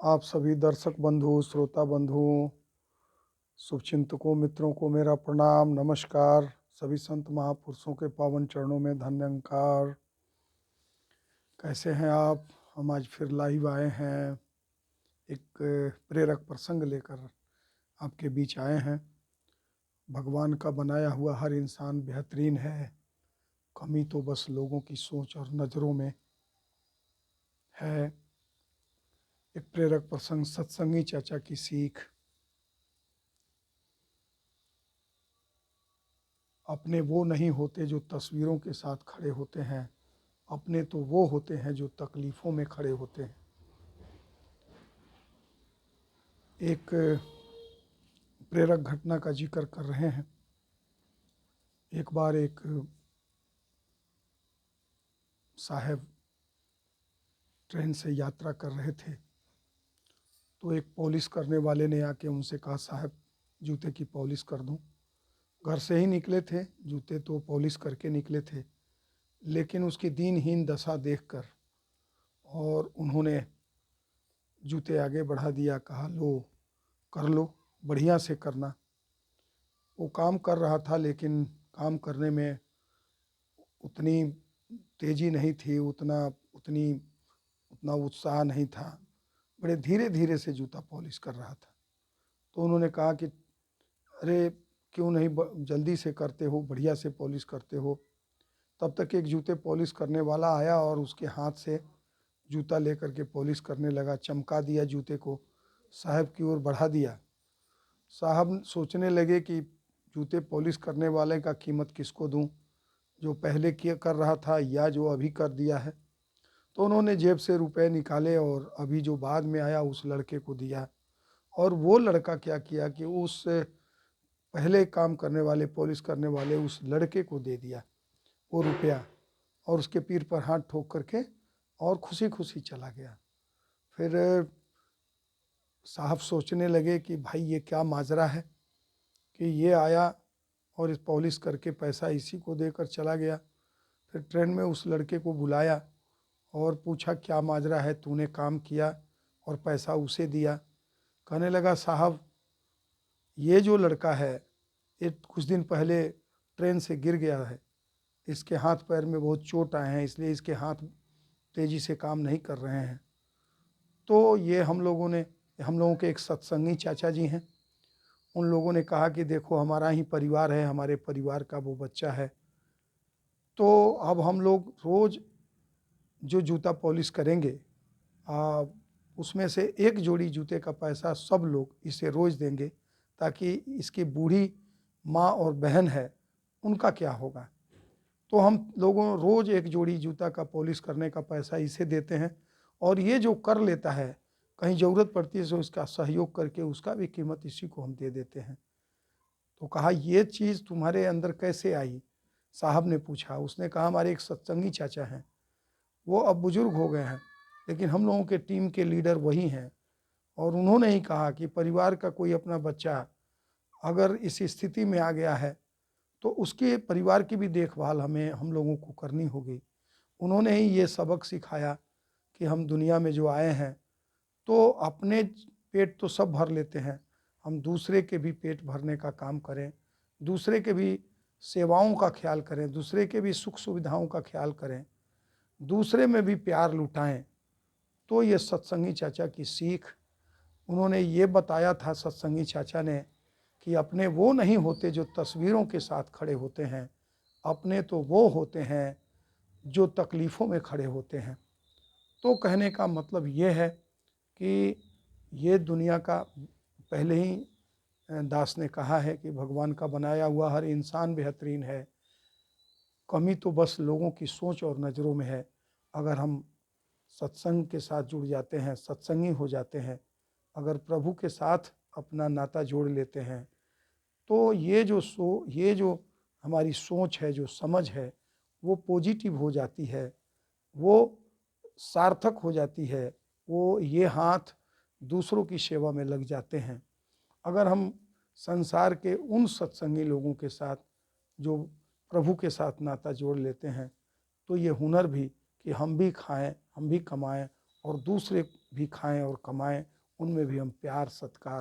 आप सभी दर्शक बंधु, श्रोता बंधुओं, शुभचिंतकों, मित्रों को मेरा प्रणाम, नमस्कार। सभी संत महापुरुषों के पावन चरणों में धन्यंकार। कैसे हैं आप? हम आज फिर लाइव आए हैं, एक प्रेरक प्रसंग लेकर आपके बीच आए हैं। भगवान का बनाया हुआ हर इंसान बेहतरीन है, कमी तो बस लोगों की सोच और नज़रों में है। एक प्रेरक प्रसंग, सत्संगी चाचा की सीख। अपने वो नहीं होते जो तस्वीरों के साथ खड़े होते हैं, अपने तो वो होते हैं जो तकलीफ़ों में खड़े होते हैं। एक प्रेरक घटना का जिक्र कर रहे हैं। एक बार एक साहब ट्रेन से यात्रा कर रहे थे, तो एक पॉलिश करने वाले ने आके उनसे कहा, साहब जूते की पॉलिश कर दूं। घर से ही निकले थे, जूते तो पॉलिश करके निकले थे, लेकिन उसकी दीनहीन दशा देखकर और उन्होंने जूते आगे बढ़ा दिया, कहा लो कर लो, बढ़िया से करना। वो काम कर रहा था, लेकिन काम करने में उतनी तेज़ी नहीं थी, उतना उत्साह नहीं था। बड़े धीरे धीरे से जूता पॉलिश कर रहा था। तो उन्होंने कहा कि अरे क्यों नहीं जल्दी से करते हो, बढ़िया से पॉलिश करते हो। तब तक एक जूते पॉलिश करने वाला आया और उसके हाथ से जूता लेकर के पॉलिश करने लगा, चमका दिया जूते को, साहब की ओर बढ़ा दिया। साहब सोचने लगे कि जूते पॉलिश करने वाले का कीमत किसको दूं, जो पहले किया कर रहा था या जो अभी कर दिया है। तो उन्होंने जेब से रुपए निकाले और अभी जो बाद में आया उस लड़के को दिया। और वो लड़का क्या किया कि उस पहले काम करने वाले, पॉलिश करने वाले उस लड़के को दे दिया वो रुपया, और उसके पीठ पर हाथ ठोक करके और खुशी खुशी चला गया। फिर साहब सोचने लगे कि भाई ये क्या माजरा है कि ये आया और इस पॉलिश करके पैसा इसी को देकर चला गया। फिर ट्रेन में उस लड़के को बुलाया और पूछा, क्या माजरा है, तूने काम किया और पैसा उसे दिया? कहने लगा, साहब ये जो लड़का है ये कुछ दिन पहले ट्रेन से गिर गया है, इसके हाथ पैर में बहुत चोट आए हैं, इसलिए इसके हाथ तेज़ी से काम नहीं कर रहे हैं। तो ये हम लोगों के एक सत्संगी चाचा जी हैं, उन लोगों ने कहा कि देखो हमारा ही परिवार है, हमारे परिवार का वो बच्चा है, तो अब हम लोग रोज़ जो जूता पॉलिश करेंगे उसमें से एक जोड़ी जूते का पैसा सब लोग इसे रोज़ देंगे, ताकि इसकी बूढ़ी माँ और बहन है उनका क्या होगा। तो हम लोगों रोज़ एक जोड़ी जूता का पॉलिश करने का पैसा इसे देते हैं, और ये जो कर लेता है कहीं ज़रूरत पड़ती है तो इसका सहयोग करके उसका भी कीमत इसी को हम दे देते हैं। तो कहा, ये चीज़ तुम्हारे अंदर कैसे आई? साहब ने पूछा। उसने कहा, हमारे एक सत्संगी चाचा हैं, वो अब बुजुर्ग हो गए हैं, लेकिन हम लोगों के टीम के लीडर वही हैं, और उन्होंने ही कहा कि परिवार का कोई अपना बच्चा अगर इस स्थिति में आ गया है तो उसके परिवार की भी देखभाल हम लोगों को करनी होगी। उन्होंने ही ये सबक सिखाया कि हम दुनिया में जो आए हैं तो अपने पेट तो सब भर लेते हैं, हम दूसरे के भी पेट भरने का काम करें, दूसरे के भी सेवाओं का ख्याल करें, दूसरे के भी सुख सुविधाओं का ख्याल करें, दूसरे में भी प्यार लुटाएं। तो ये सत्संगी चाचा की सीख, उन्होंने ये बताया था सत्संगी चाचा ने कि अपने वो नहीं होते जो तस्वीरों के साथ खड़े होते हैं, अपने तो वो होते हैं जो तकलीफ़ों में खड़े होते हैं। तो कहने का मतलब ये है कि ये दुनिया का, पहले ही दास ने कहा है कि भगवान का बनाया हुआ हर इंसान बेहतरीन है, कमी तो बस लोगों की सोच और नज़रों में है। अगर हम सत्संग के साथ जुड़ जाते हैं, सत्संगी हो जाते हैं, अगर प्रभु के साथ अपना नाता जोड़ लेते हैं, तो ये जो हमारी सोच है, जो समझ है, वो पॉजिटिव हो जाती है, वो सार्थक हो जाती है, वो ये हाथ दूसरों की सेवा में लग जाते हैं। अगर हम संसार के उन सत्संगी लोगों के साथ जो प्रभु के साथ नाता जोड़ लेते हैं, तो ये हुनर भी कि हम भी खाएं, हम भी कमाएं और दूसरे भी खाएं और कमाएं, उनमें भी हम प्यार, सत्कार,